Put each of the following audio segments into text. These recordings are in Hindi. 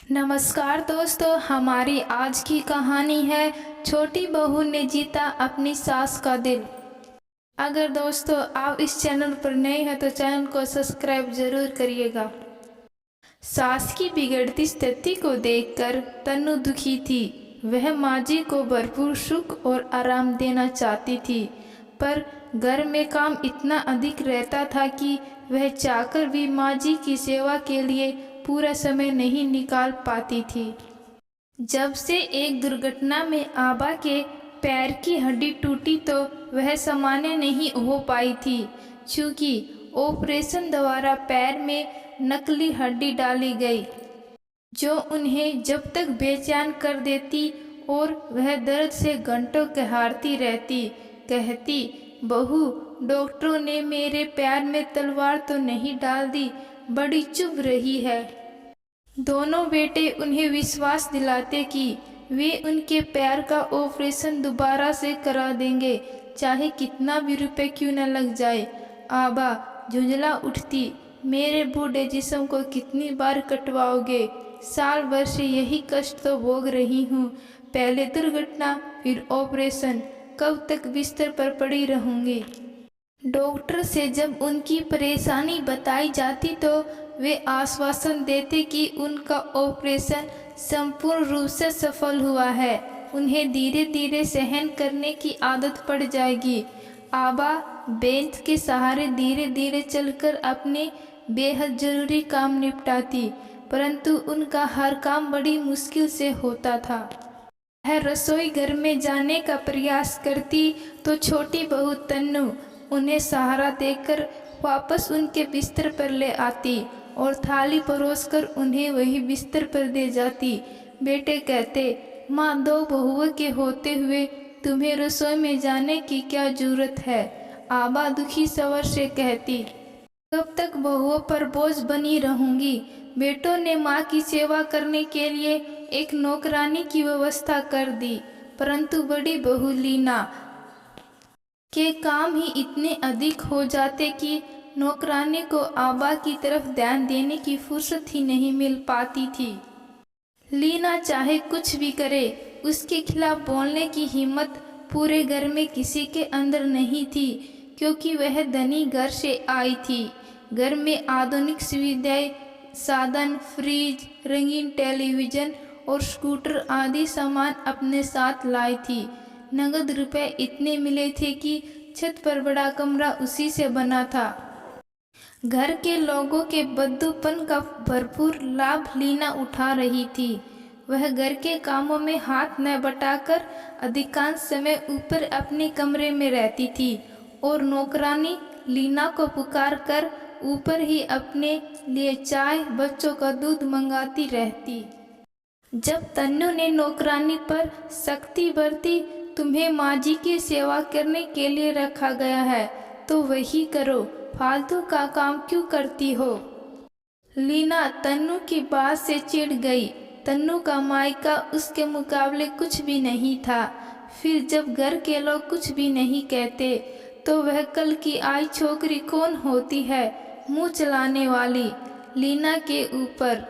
नमस्कार दोस्तों, हमारी आज की कहानी है छोटी बहू ने जीता अपनी सास का दिल। अगर दोस्तों आप इस चैनल पर नए हैं तो चैनल को सब्सक्राइब जरूर करिएगा। सास की बिगड़ती स्थिति को देखकर तन्नू दुखी थी। वह माँ जी को भरपूर सुख और आराम देना चाहती थी, पर घर में काम इतना अधिक रहता था कि वह चाहकर भी माँ जी की सेवा के लिए पूरा समय नहीं निकाल पाती थी। जब से एक दुर्घटना में आबा के पैर की हड्डी टूटी तो वह सामान्य नहीं हो पाई थी, क्योंकि ऑपरेशन द्वारा पैर में नकली हड्डी डाली गई, जो उन्हें जब तक बेचैन कर देती और वह दर्द से घंटों कहरती रहती। कहती, बहू, डॉक्टरों ने मेरे पैर में तलवार तो नहीं डाल दी, बड़ी चुभ रही है। दोनों बेटे उन्हें विश्वास दिलाते कि वे उनके पैर का ऑपरेशन दोबारा से करा देंगे, चाहे कितना भी रुपए क्यों न लग जाए। आबा झुंझला उठती, मेरे बूढ़े जिस्म को कितनी बार कटवाओगे? साल भर से यही कष्ट तो भोग रही हूँ, पहले दुर्घटना फिर ऑपरेशन, कब तक बिस्तर पर पड़ी रहूँगी। डॉक्टर से जब उनकी परेशानी बताई जाती तो वे आश्वासन देते कि उनका ऑपरेशन संपूर्ण रूप से सफल हुआ है, उन्हें धीरे धीरे सहन करने की आदत पड़ जाएगी। आबा बेंच के सहारे धीरे धीरे चलकर अपने बेहद जरूरी काम निपटाती, परंतु उनका हर काम बड़ी मुश्किल से होता था। वह रसोई घर में जाने का प्रयास करती तो छोटी बहू तन्नू उन्हें सहारा देकर वापस उनके बिस्तर पर ले आती और थाली परोसकर उन्हें वही बिस्तर पर दे जाती। बेटे कहते, माँ, दो बहुओं के होते हुए तुम्हें रसोई में जाने की क्या जरूरत है? आबा दुखी स्वर से कहती, कब तक बहुओं पर बोझ बनी रहूंगी। बेटों ने माँ की सेवा करने के लिए एक नौकरानी की व्यवस्था कर दी, परंतु बड़ी बहू लीना के काम ही इतने अधिक हो जाते कि नौकरानी को आबा की तरफ ध्यान देने की फुर्सत ही नहीं मिल पाती थी। लीना चाहे कुछ भी करे, उसके खिलाफ बोलने की हिम्मत पूरे घर में किसी के अंदर नहीं थी, क्योंकि वह धनी घर से आई थी। घर में आधुनिक सुविधाएं, साधन, फ्रिज, रंगीन टेलीविज़न और स्कूटर आदि सामान अपने साथ लाई थी। नगद रुपए इतने मिले थे कि छत पर बड़ा कमरा उसी से बना था। घर के लोगों के बद्दूपन का भरपूर लाभ लीना उठा रही थी। वह घर के कामों में हाथ न बटाकर अधिकांश समय ऊपर अपने कमरे में रहती थी और नौकरानी लीना को पुकार कर ऊपर ही अपने लिए चाय, बच्चों का दूध मंगाती रहती। जब तन्नू ने नौकरानी पर सख्ती बरती, तुम्हें माँ जी की सेवा करने के लिए रखा गया है तो वही करो, फालतू का काम क्यों करती हो? लीना तन्नू की बात से चिढ़ गई। तन्नू का मायका उसके मुकाबले कुछ भी नहीं था। फिर जब घर के लोग कुछ भी नहीं कहते तो वह कल की आई छोकरी कौन होती है, मुंह चलाने वाली? लीना के ऊपर।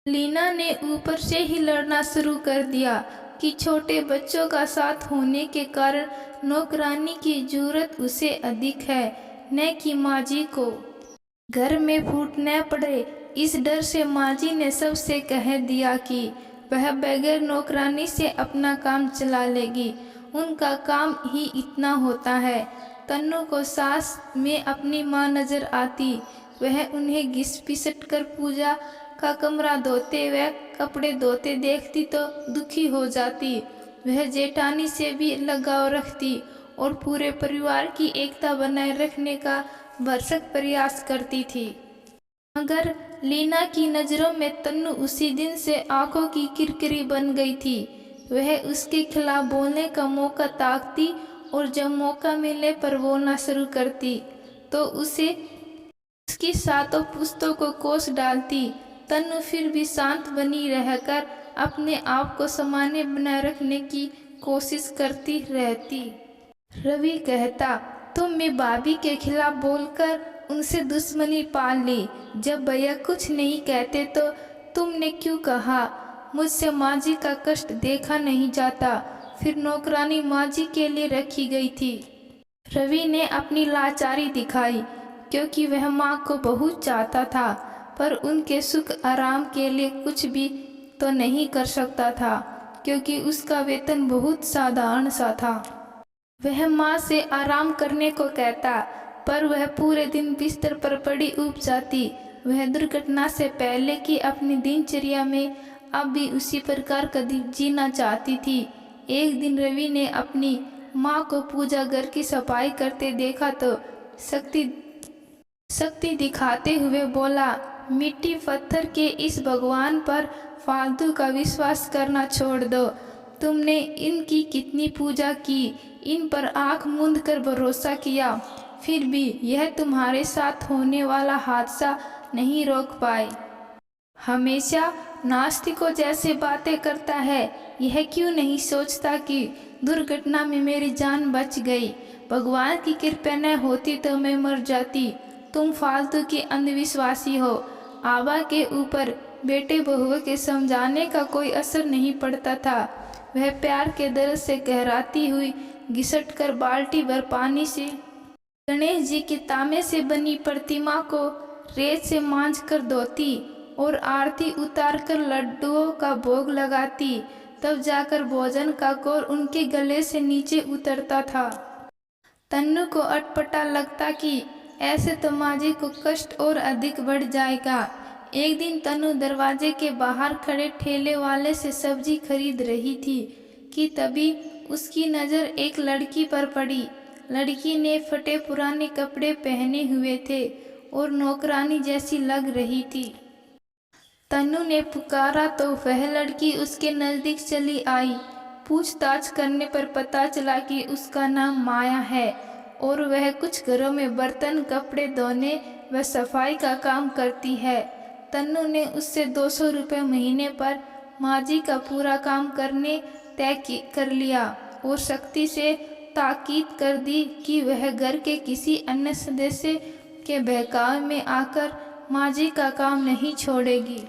लीना ने ऊपर से ही लड़ना शुरू कर दिया कि छोटे बच्चों का साथ होने के कारण नौकरानी की जरूरत उसे अधिक है, न कि माँ जी को। घर में फूट न पड़े, इस डर से माँ जी ने सबसे कह दिया कि वह बगैर नौकरानी से अपना काम चला लेगी, उनका काम ही इतना होता है। तन्नू को सास में अपनी माँ नजर आती। वह उन्हें घिस पिसट कर पूजा का कमरा धोते व कपड़े धोते देखती तो दुखी हो जाती। वह जेठानी से भी लगाव रखती और पूरे परिवार की एकता बनाए रखने का भरसक प्रयास करती थी। मगर लीना की नज़रों में तन्नू उसी दिन से आंखों की किरकिरी बन गई थी। वह उसके खिलाफ बोलने का मौका ताकती और जब मौका मिले पर बोलना शुरू करती तो उसे उसकी सातों पुश्तों को कोस डालती। तन्नू फिर भी शांत बनी रहकर अपने आप को सामान्य बनाए रखने की कोशिश करती रहती। रवि कहता, तुमने भाभी के खिलाफ बोलकर उनसे दुश्मनी पाल ली। जब भैया कुछ नहीं कहते तो तुमने क्यों कहा मुझसे माँ जी का कष्ट देखा नहीं जाता। फिर नौकरानी माँ जी के लिए रखी गई थी। रवि ने अपनी लाचारी दिखाई, क्योंकि वह माँ को बहुत चाहता था, पर उनके सुख आराम के लिए कुछ भी तो नहीं कर सकता था, क्योंकि उसका वेतन बहुत साधारण सा था। वह माँ से आराम करने को कहता, पर वह पूरे दिन बिस्तर पर पड़ी ऊब जाती। वह दुर्घटना से पहले की अपनी दिनचर्या में अब भी उसी प्रकार का जीना चाहती थी। एक दिन रवि ने अपनी माँ को पूजा घर की सफाई करते देखा तो शक्ति दिखाते हुए बोला, मिट्टी पत्थर के इस भगवान पर फालतू का विश्वास करना छोड़ दो। तुमने इनकी कितनी पूजा की, इन पर आंख मूंद कर भरोसा किया, फिर भी यह तुम्हारे साथ होने वाला हादसा नहीं रोक पाए। हमेशा नास्तिकों जैसे बातें करता है। यह क्यों नहीं सोचता कि दुर्घटना में मेरी जान बच गई, भगवान की कृपा न होती तो मैं मर जाती। तुम फालतू की अंधविश्वासी हो। आबा के ऊपर बेटे बहुओं के समझाने का कोई असर नहीं पड़ता था। वह प्यार के दर्द से गहराती हुई घिसट कर बाल्टी भर पानी से गणेश जी की तांबे से बनी प्रतिमा को रेत से मांझ कर धोती और आरती उतार कर लड्डुओं का भोग लगाती। तब जाकर भोजन का कौर उनके गले से नीचे उतरता था। तन्नू को अटपटा लगता कि ऐसे तो माँ जी को कष्ट और अधिक बढ़ जाएगा। एक दिन तन्नू दरवाजे के बाहर खड़े ठेले वाले से सब्जी खरीद रही थी कि तभी उसकी नज़र एक लड़की पर पड़ी। लड़की ने फटे पुराने कपड़े पहने हुए थे और नौकरानी जैसी लग रही थी। तन्नू ने पुकारा तो वह लड़की उसके नज़दीक चली आई। पूछताछ करने पर पता चला कि उसका नाम माया है और वह कुछ घरों में बर्तन, कपड़े धोने व सफाई का काम करती है। तन्नू ने उससे 200 रुपये महीने पर माँ जी का पूरा काम करने तय कर लिया और सख्ती से ताकीद कर दी कि वह घर के किसी अन्य सदस्य के बहकावे में आकर माँ जी का काम नहीं छोड़ेगी।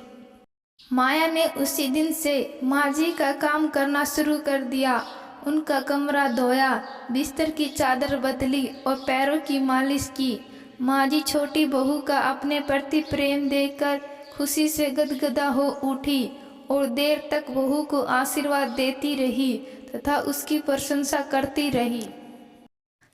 माया ने उसी दिन से माँ जी का काम करना शुरू कर दिया। उनका कमरा धोया, बिस्तर की चादर बदली और पैरों की मालिश की। माँ जी छोटी बहू का अपने प्रति प्रेम देखकर खुशी से गदगदा हो उठी और देर तक बहू को आशीर्वाद देती रही तथा उसकी प्रशंसा करती रही।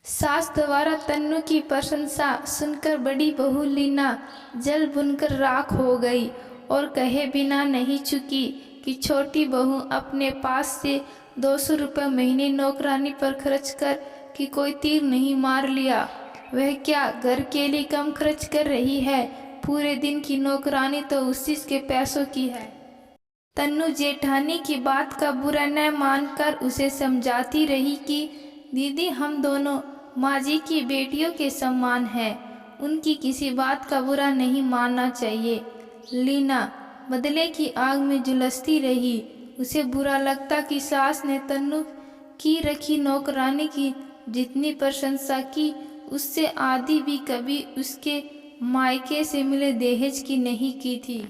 सास द्वारा तन्नू की प्रशंसा सुनकर बड़ी बहू लीना जल भुनकर राख हो गई और कहे बिना नहीं चुकी कि छोटी बहू अपने पास से 200 रुपये महीने नौकरानी पर खर्च कर कि कोई तीर नहीं मार लिया। वह क्या घर के लिए कम खर्च कर रही है? पूरे दिन की नौकरानी तो उसी के पैसों की है। तन्नू जेठानी की बात का बुरा न मानकर उसे समझाती रही कि दीदी, हम दोनों माँ जी की बेटियों के समान हैं, उनकी किसी बात का बुरा नहीं मानना चाहिए। लीना बदले की आग में झुलसती रही। उसे बुरा लगता कि सास ने तन्नू की रखी नौकरानी की जितनी प्रशंसा की, उससे आधी भी कभी उसके मायके से मिले दहेज की नहीं की थी।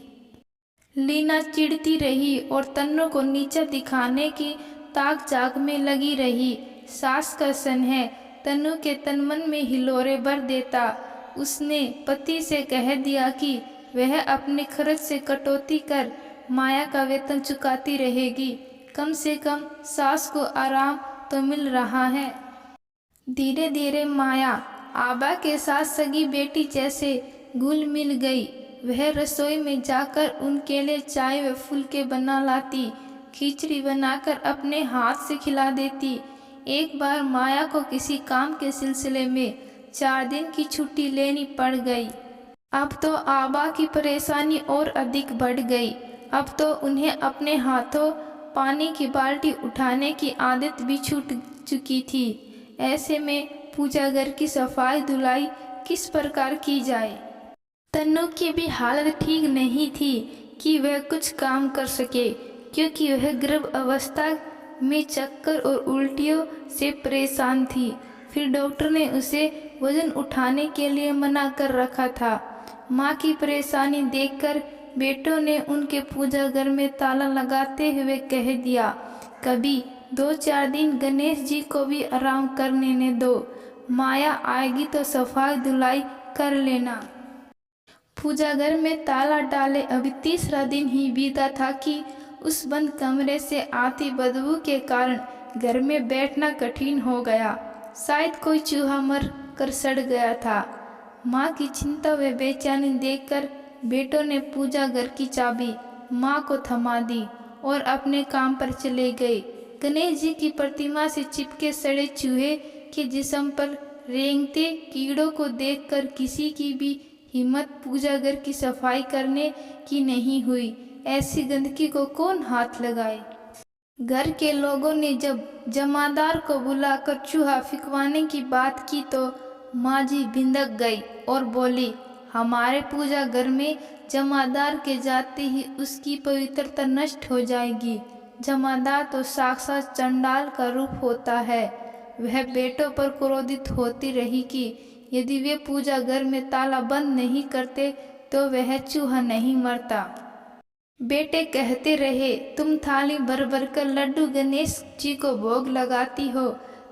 लीना चिढ़ती रही और तन्नू को नीचा दिखाने की ताक झाक में लगी रही। सास का स्नेह तन्नू के तन मन में हिलोरे भर देता। उसने पति से कह दिया कि वह अपने खर्च से कटौती कर माया का वेतन चुकाती रहेगी। कम से कम सास को आराम तो मिल रहा है। धीरे धीरे माया आबा के साथ सगी बेटी जैसे घुल मिल गई। वह रसोई में जाकर उनके लिए चाय व फुलके बना लाती, खिचड़ी बनाकर अपने हाथ से खिला देती। एक बार माया को किसी काम के सिलसिले में 4 दिन की छुट्टी लेनी पड़ गई। अब तो आबा की परेशानी और अधिक बढ़ गई। अब तो उन्हें अपने हाथों पानी की बाल्टी उठाने की आदत भी छूट चुकी थी। ऐसे में पूजा घर की सफाई धुलाई किस प्रकार की जाए? तन्नू की भी हालत ठीक नहीं थी कि वह कुछ काम कर सके, क्योंकि वह गर्भ अवस्था में चक्कर और उल्टियों से परेशान थी। फिर डॉक्टर ने उसे वजन उठाने के लिए मना कर रखा था। माँ की परेशानी देखकर बेटों ने उनके पूजा घर में ताला लगाते हुए कह दिया, कभी 2-4 दिन गणेश जी को भी आराम करने ने दो। माया आएगी तो सफाई धुलाई कर लेना। पूजा घर में ताला डाले अभी तीसरा दिन ही बीता था कि उस बंद कमरे से आती बदबू के कारण घर में बैठना कठिन हो गया। शायद कोई चूहा मर कर सड़ गया था। माँ की चिंता व बेचैनी देखकर बेटों ने पूजा घर की चाबी माँ को थमा दी और अपने काम पर चले गए। गणेश जी की प्रतिमा से चिपके सड़े चूहे के जिस्म पर रेंगते कीड़ों को देखकर किसी की भी हिम्मत पूजा घर की सफाई करने की नहीं हुई। ऐसी गंदगी को कौन हाथ लगाए। घर के लोगों ने जब जमादार को बुलाकर चूहा फिकवाने की बात की तो माँ जी भिंदक गई और बोली, हमारे पूजा घर में जमादार के जाते ही उसकी पवित्रता नष्ट हो जाएगी। जमादार तो साक्षात चंडाल का रूप होता है। वह बेटों पर क्रोधित होती रही कि यदि वे पूजा घर में ताला बंद नहीं करते तो वह चूहा नहीं मरता। बेटे कहते रहे, तुम थाली भर भर कर लड्डू गणेश जी को भोग लगाती हो,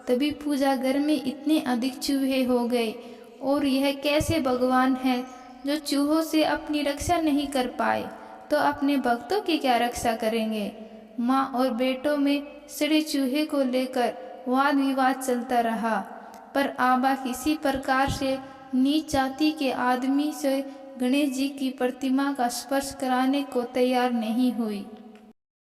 तभी पूजा घर में इतने अधिक चूहे हो गए। और यह कैसे भगवान है जो चूहों से अपनी रक्षा नहीं कर पाए तो अपने भक्तों की क्या रक्षा करेंगे। माँ और बेटों में सड़े चूहे को लेकर वाद विवाद चलता रहा, पर आबा किसी प्रकार से नीच जाति के आदमी से गणेश जी की प्रतिमा का स्पर्श कराने को तैयार नहीं हुई।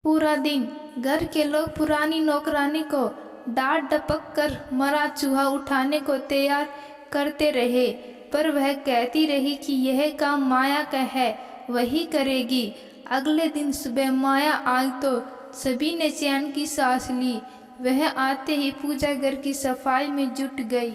पूरा दिन घर के लोग पुरानी नौकरानी को डांट डपक कर मरा चूहा उठाने को तैयार करते रहे, पर वह कहती रही कि यह काम माया का है, वही करेगी। अगले दिन सुबह माया आई तो सभी ने चैन की सांस ली। वह आते ही पूजा घर की सफाई में जुट गई।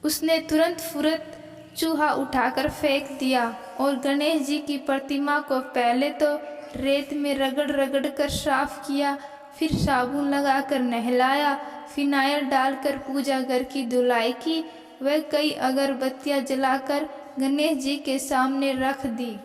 उसने तुरंत फुरत चूहा उठाकर फेंक दिया और गणेश जी की प्रतिमा को पहले तो रेत में रगड़ रगड़ कर साफ किया, फिर साबुन लगाकर नहलाया, फिनाइल डालकर पूजा घर की धुलाई की। वह कई अगरबत्तियां जलाकर गणेश जी के सामने रख दी।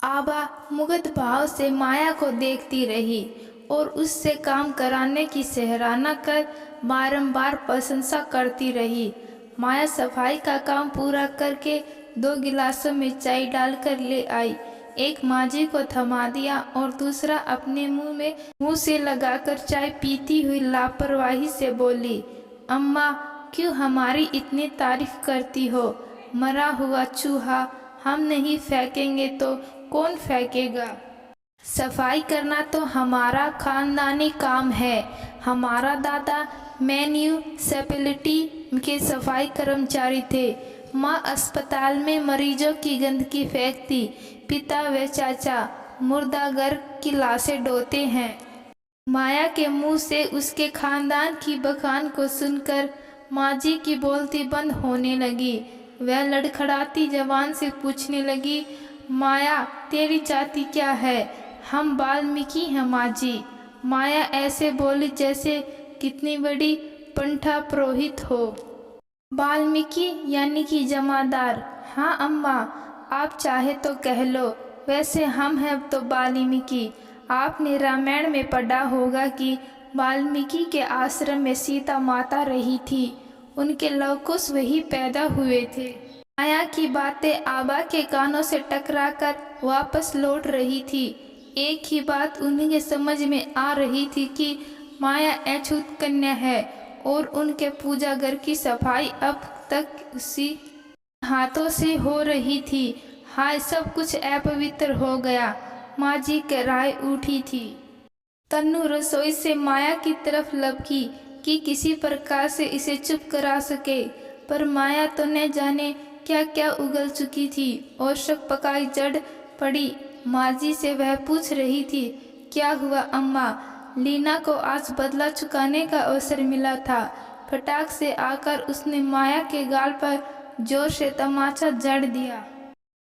आबा मुग्ध भाव से माया को देखती रही और उससे काम कराने की सराहना कर बारंबार प्रशंसा करती रही। माया सफाई का काम पूरा करके 2 गिलासों में चाय डालकर ले आई। एक माँ जी को थमा दिया और दूसरा अपने मुंह से लगाकर चाय पीती हुई लापरवाही से बोली, अम्मा क्यों हमारी इतनी तारीफ करती हो। मरा हुआ चूहा हम नहीं फेंकेंगे तो कौन फेंकेगा। सफाई करना तो हमारा खानदानी काम है। हमारा दादा म्यूनिसिपैलिटी के सफाई कर्मचारी थे। माँ अस्पताल में मरीजों की गंदगी फेंकती, पिता व चाचा मुर्दाघर की लाशें ढोते हैं। माया के मुंह से उसके खानदान की बखान को सुनकर माँ जी की बोलती बंद होने लगी। वह लड़खड़ाती जबान से पूछने लगी, माया तेरी जाति क्या है। हम वाल्मीकि हैं माँ जी। माया ऐसे बोली जैसे कितनी बड़ी पंठा पुरोहित हो। वाल्मीकि यानी कि जमादार। हाँ अम्मा, आप चाहे तो कह लो, वैसे हम हैं तो वाल्मीकि। आपने रामायण में पढ़ा होगा कि वाल्मीकि के आश्रम में सीता माता रही थी, उनके लवकुश वही पैदा हुए थे। माया की बातें आबा के कानों से टकराकर वापस लौट रही थी। एक ही बात उन्हें समझ में आ रही थी कि माया अछूत कन्या है और उनके पूजा घर की सफाई अब तक उसी हाथों से हो रही थी। हाय, सब कुछ अपवित्र हो गया। माँ जी कराए उठी थी। तन्नू रसोई से माया की तरफ लपकी कि किसी प्रकार से इसे चुप करा सके, पर माया तो न जाने क्या क्या उगल चुकी थी और शक पकाई जड़ पड़ी। माँ जी से वह पूछ रही थी, क्या हुआ अम्मा। लीना को आज बदला चुकाने का अवसर मिला था। फटाक से आकर उसने माया के गाल पर जोर से तमाचा जड़ दिया।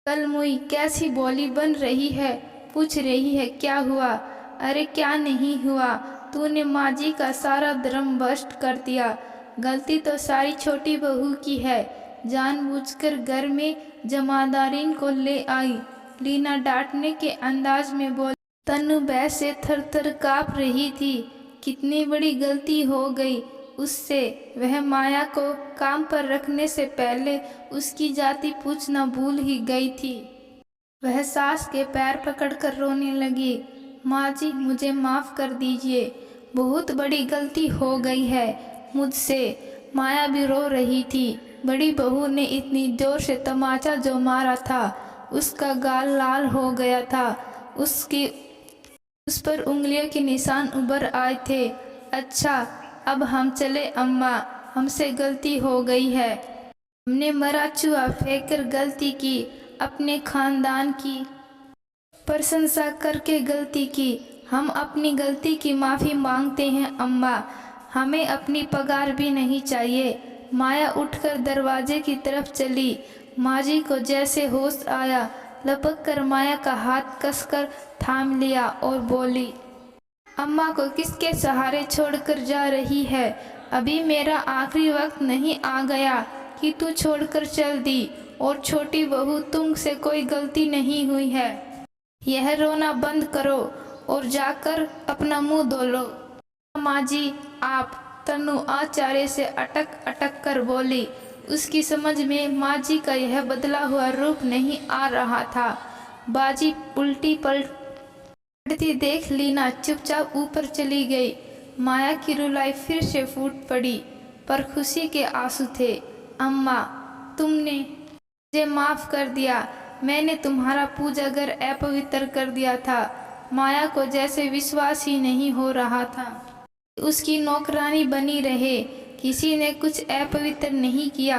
कल मुई कैसी बोली बन रही है, पूछ रही है क्या हुआ। अरे क्या नहीं हुआ, तूने माँ जी का सारा धर्म भ्रष्ट कर दिया। गलती तो सारी छोटी बहू की है, जानबूझकर घर में जमादारीन को ले आई, लीना डांटने के अंदाज में बोली। तन्नू भय से थर-थर काँप रही थी। कितनी बड़ी गलती हो गई उससे। वह माया को काम पर रखने से पहले उसकी जाति पूछना भूल ही गई थी। वह सास के पैर पकड़कर रोने लगी। माँ जी, मुझे माफ़ कर दीजिए, बहुत बड़ी गलती हो गई है मुझसे। माया भी रो रही थी। बड़ी बहू ने इतनी जोर से तमाचा जो मारा था, उसका गाल लाल हो गया था। उस पर उंगलियों के निशान उभर आए थे। अच्छा, अब हम चले अम्मा, हमसे गलती हो गई है। हमने मरा चूहा फेंककर गलती की, अपने खानदान की प्रशंसा करके गलती की। हम अपनी गलती की माफ़ी मांगते हैं अम्मा, हमें अपनी पगार भी नहीं चाहिए। माया उठकर दरवाजे की तरफ चली। माँ जी को जैसे होश आया, लपक कर माया का हाथ कसकर थाम लिया और बोली, अम्मा को किसके सहारे छोड़कर जा रही है? अभी मेरा आखिरी वक्त नहीं आ गया कि तू छोड़कर चल दी। और छोटी बहू, तुमसे कोई गलती नहीं हुई है। यह रोना बंद करो और जाकर अपना मुंह धो लो। माँ जी, आप? तन्नू आचार्य से अटक अटक कर बोली। उसकी समझ में माँ जी का यह बदला हुआ रूप नहीं आ रहा था। बाजी उल्टी पलटती देख लीना चुपचाप ऊपर चली गई। माया की रुलाई फिर से फूट पड़ी, पर खुशी के आंसू थे। अम्मा, तुमने मुझे माफ़ कर दिया। मैंने तुम्हारा पूजा घर अपवित्र कर दिया था। माया को जैसे विश्वास ही नहीं हो रहा था उसकी नौकरानी बनी रहे। किसी ने कुछ अपवित्र नहीं किया।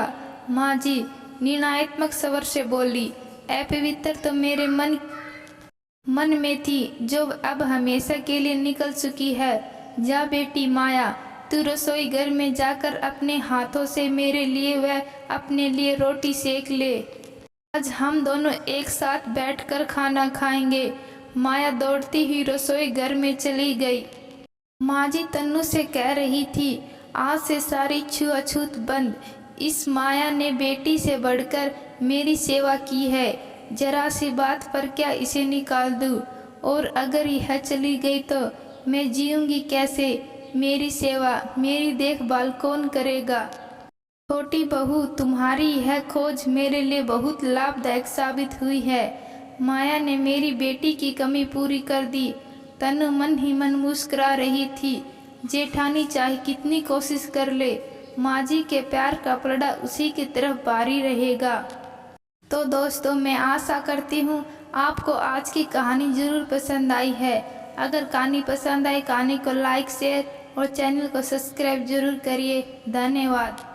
माँ जी निर्णयात्मक स्वर से बोली, अपवित्र तो मेरे मन में थी, जो अब हमेशा के लिए निकल चुकी है। जा बेटी माया, तू रसोई घर में जाकर अपने हाथों से मेरे लिए व अपने लिए रोटी सेक ले। आज हम दोनों एक साथ बैठकर खाना खाएंगे। माया दौड़ती हुई रसोई घर में चली गई। माँ जी तन्नू से कह रही थी, आज से सारी छुआछूत बंद। इस माया ने बेटी से बढ़कर मेरी सेवा की है। जरा सी बात पर क्या इसे निकाल दूँ? और अगर यह चली गई तो मैं जीऊँगी कैसे? मेरी सेवा, मेरी देखभाल कौन करेगा? छोटी बहू, तुम्हारी यह खोज मेरे लिए बहुत लाभदायक साबित हुई है। माया ने मेरी बेटी की कमी पूरी कर दी। तन्नू मन ही मन मुस्कुरा रही थी। जेठानी चाहे कितनी कोशिश कर ले, माँ जी के प्यार का पलड़ा उसी की तरफ भारी रहेगा। तो दोस्तों, मैं आशा करती हूँ आपको आज की कहानी ज़रूर पसंद आई है। अगर कहानी पसंद आई, कहानी को लाइक, शेयर और चैनल को सब्सक्राइब जरूर करिए। धन्यवाद।